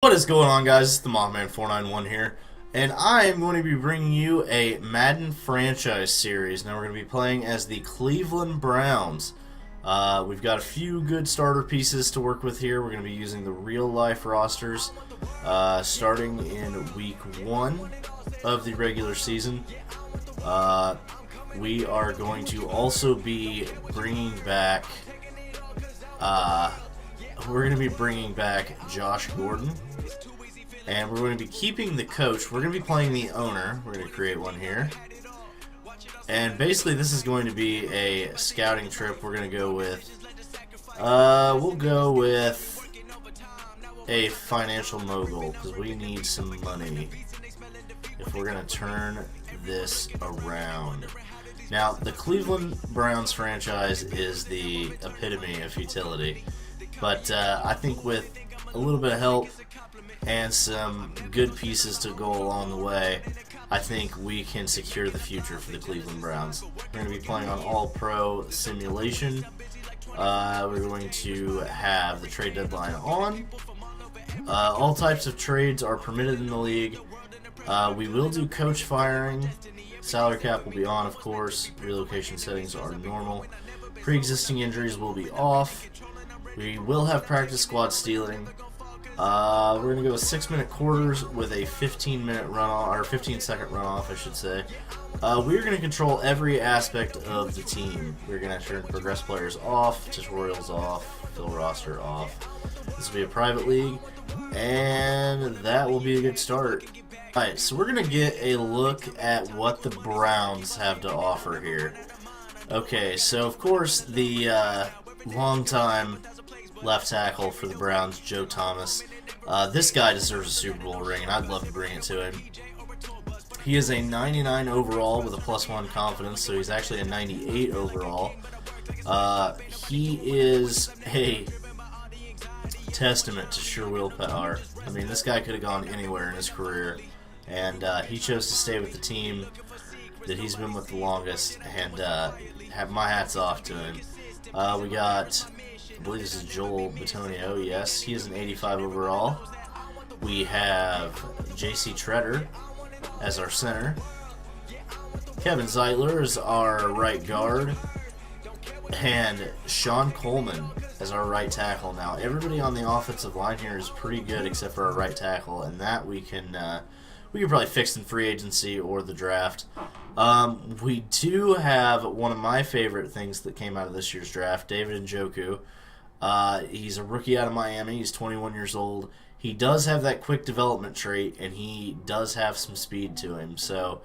What is going on, guys? It's the Mothman491 here, and I am going to be bringing you a Madden franchise series. Now we're going to be playing as the Cleveland Browns. We've got a few good starter pieces to work with here. We're going to be using the real-life rosters starting in Week 1 of the regular season. We are going to also be bringing back... we're going to be bringing back Josh Gordon, and we're going to be keeping the coach. We're going to be playing the owner. We're going to create one here, and basically this is going to be a scouting trip. We're going to go with, we'll go with a financial mogul, because we need some money if we're going to turn this around. Now, the Cleveland Browns franchise is the epitome of futility. But I think with a little bit of help and some good pieces to go along the way, I think we can secure the future for the Cleveland Browns. We're going to be playing on All-Pro Simulation. We're going to have the trade deadline on. All types of trades are permitted in the league. We will do coach firing. Salary cap will be on, of course. Relocation settings are normal. Pre-existing injuries will be off. We will have practice squad stealing. We're going to go with 6-minute quarters with a 15-minute runoff, or 15-second runoff, I should say. We're going to control every aspect of the team. We're going to turn progress players off, tutorials off, fill roster off. This will be a private league, and that will be a good start. Alright, so we're going to get a look at what the Browns have to offer here. Okay, so of course the longtime left tackle for the Browns, Joe Thomas. This guy deserves a Super Bowl ring, and I'd love to bring it to him. He is a 99 overall with a +1 confidence, so he's actually a 98 overall. He is a testament to sheer willpower. I mean, this guy could have gone anywhere in his career, and he chose to stay with the team that he's been with the longest, and have my hats off to him. We got, I believe this is Joel Bitonio, yes, he is an 85 overall. We have J.C. Treader as our center. Kevin Zeitler is our right guard. And Sean Coleman as our right tackle. Now, everybody on the offensive line here is pretty good except for our right tackle, and that we can probably fix in free agency or the draft. We do have one of my favorite things that came out of this year's draft, David Njoku. He's a rookie out of Miami. He's 21 years old. He does have that quick development trait, and he does have some speed to him. So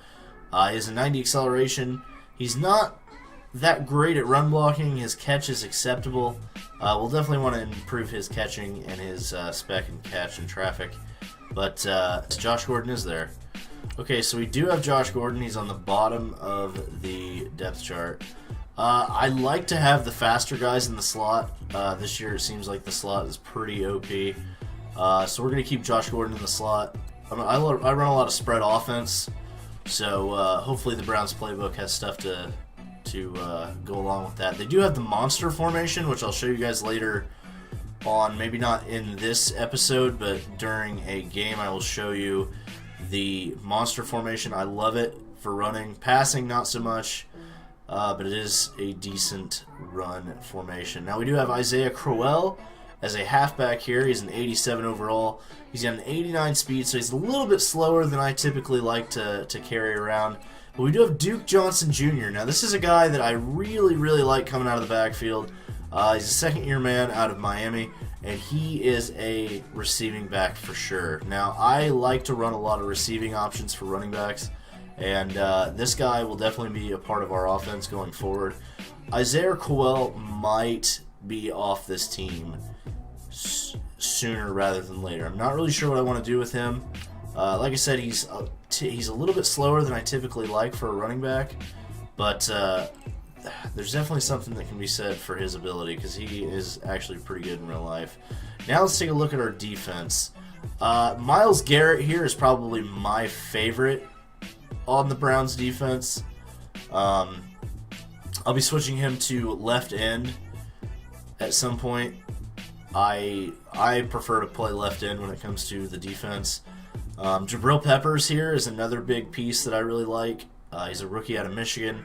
he has a 90 acceleration. He's not that great at run blocking. His catch is acceptable. We'll definitely want to improve his catching and his spec and catch and traffic. But Josh Gordon is there. Okay, so we do have Josh Gordon. He's on the bottom of the depth chart. I like to have the faster guys in the slot. This year it seems like the slot is pretty OP. So we're going to keep Josh Gordon in the slot. I run a lot of spread offense, so hopefully the Browns playbook has stuff to go along with that. They do have the monster formation, which I'll show you guys later on. Maybe not in this episode, but during a game I will show you the monster formation. I love it for running. Passing, not so much. But it is a decent run formation. Now we do have Isaiah Crowell as a halfback here. He's an 87 overall. He's got an 89 speed, so he's a little bit slower than I typically like to carry around. But we do have Duke Johnson Jr. Now this is a guy that I really, really like coming out of the backfield. He's a second-year man out of Miami, and he is a receiving back for sure. Now I like to run a lot of receiving options for running backs, and this guy will definitely be a part of our offense going forward. Isaiah Crowell might be off this team sooner rather than later. I'm not really sure what I want to do with him. Like I said, he's a little bit slower than I typically like for a running back, but there's definitely something that can be said for his ability, because he is actually pretty good in real life. Now let's take a look at our defense. Myles Garrett here is probably my favorite on the Browns defense. I'll be switching him to left end at some point. I prefer to play left end when it comes to the defense. Jabril Peppers here is another big piece that I really like. He's a rookie out of Michigan.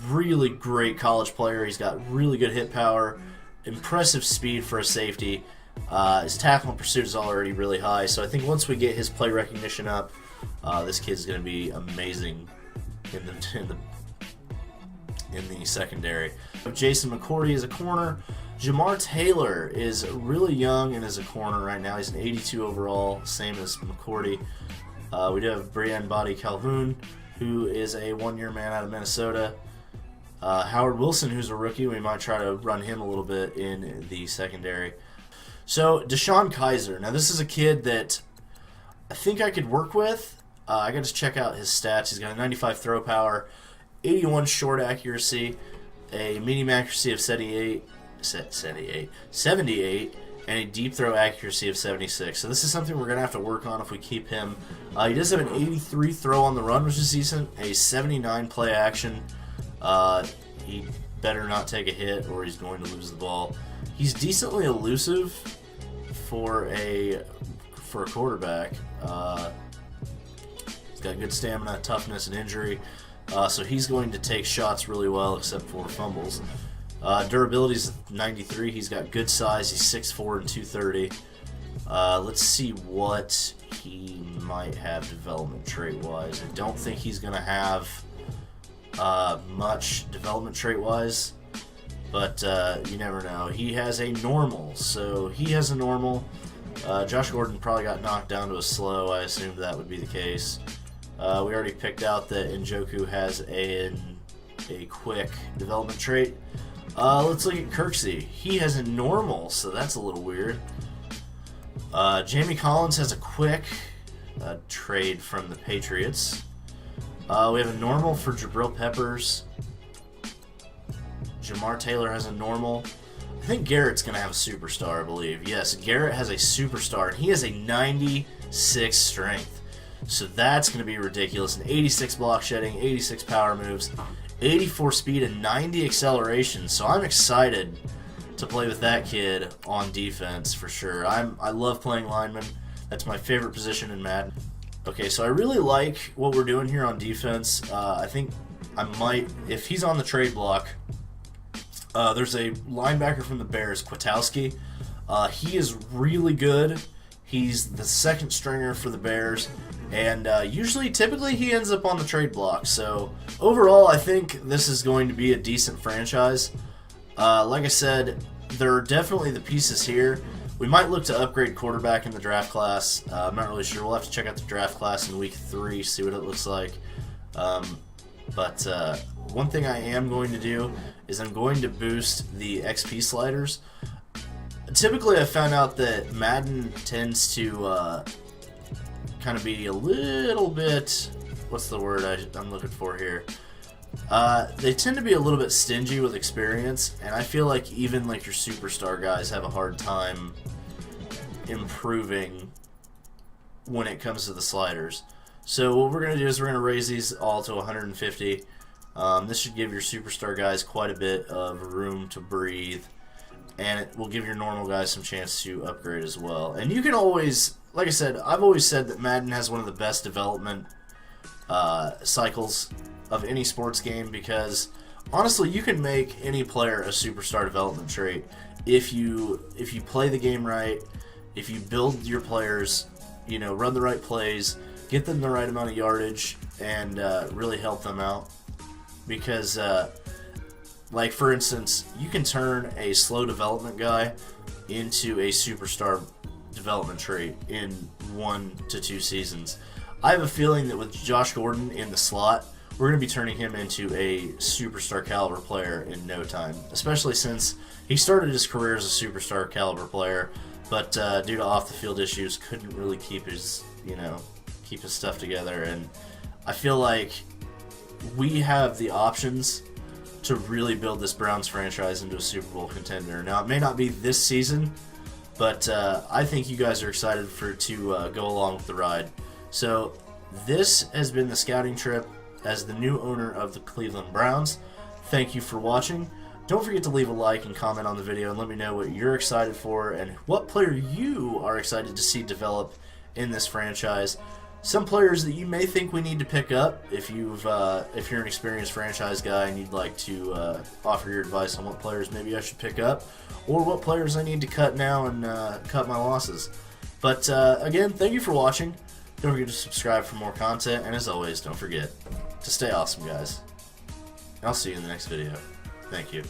Really great college player. He's got really good hit power, impressive speed for a safety. His tackle and pursuit is already really high, so I think once we get his play recognition up, this kid's going to be amazing in the secondary. Jason McCourty is a corner. Jamar Taylor is really young and is a corner right now. He's an 82 overall, same as McCourty. We do have Brian Body Calhoun, who is a one-year man out of Minnesota. Howard Wilson, who's a rookie. We might try to run him a little bit in the secondary. So, Deshaun Kaiser. Now, this is a kid that I think I could work with. I got to check out his stats. He's got a 95 throw power, 81 short accuracy, a medium accuracy of 78, and a deep throw accuracy of 76. So this is something we're going to have to work on if we keep him. He does have an 83 throw on the run, which is decent, a 79 play action. He better not take a hit or he's going to lose the ball. He's decently elusive for a quarterback. He's got good stamina, toughness, and injury. So he's going to take shots really well, except for fumbles. Durability is 93. He's got good size. He's 6'4" and 230. Let's see what he might have development trait-wise. I don't think he's going to have much development trait-wise, but you never know. He has a normal, so he has a normal. Josh Gordon probably got knocked down to a slow. I assumed that would be the case. We already picked out that Njoku has a quick development trait. Let's look at Kirksey. He has a normal, so that's a little weird. Jamie Collins has a quick trade from the Patriots. We have a normal for Jabril Peppers. Jamar Taylor has a normal. I think Garrett's going to have a superstar, I believe. Yes, Garrett has a superstar, and he has a 96 strength. So that's going to be ridiculous. An 86 block shedding, 86 power moves, 84 speed, and 90 acceleration. So I'm excited to play with that kid on defense for sure. I love playing lineman. That's my favorite position in Madden. Okay, so I really like what we're doing here on defense. I think I might, if he's on the trade block, there's a linebacker from the Bears, Kwiatkowski. He is really good. He's the second stringer for the Bears, and typically he ends up on the trade block. So overall, I think this is going to be a decent franchise. Like I said, there are definitely the pieces here. We might look to upgrade quarterback in the draft class. I'm not really sure. We'll have to check out the draft class in week 3, see what it looks like. But one thing I am going to do is I'm going to boost the XP sliders. Typically, I found out that Madden tends to kind of be a little bit, what's the word I'm looking for here? They tend to be a little bit stingy with experience, and I feel like even like your superstar guys have a hard time improving when it comes to the sliders. So what we're going to do is we're going to raise these all to 150. This should give your superstar guys quite a bit of room to breathe, and it will give your normal guys some chance to upgrade as well. And you can always, like I said, I've always said that Madden has one of the best development cycles of any sports game, because honestly, you can make any player a superstar development trait if you play the game right, if you build your players, run the right plays, get them the right amount of yardage, and really help them out. Because, like for instance, you can turn a slow development guy into a superstar development trait in 1 to 2 seasons. I have a feeling that with Josh Gordon in the slot, we're going to be turning him into a superstar caliber player in no time, especially since he started his career as a superstar caliber player, but due to off the field issues, couldn't really keep his stuff together. And I feel like we have the options to really build this Browns franchise into a Super Bowl contender. Now, it may not be this season, but I think you guys are excited to go along with the ride. So this has been the scouting trip as the new owner of the Cleveland Browns. Thank you for watching. Don't forget to leave a like and comment on the video and let me know what you're excited for and what player you are excited to see develop in this franchise. Some players that you may think we need to pick up if you're an experienced franchise guy and you'd like to offer your advice on what players maybe I should pick up, or what players I need to cut now and cut my losses. But again, thank you for watching. Don't forget to subscribe for more content, and as always, don't forget to stay awesome, guys. I'll see you in the next video. Thank you.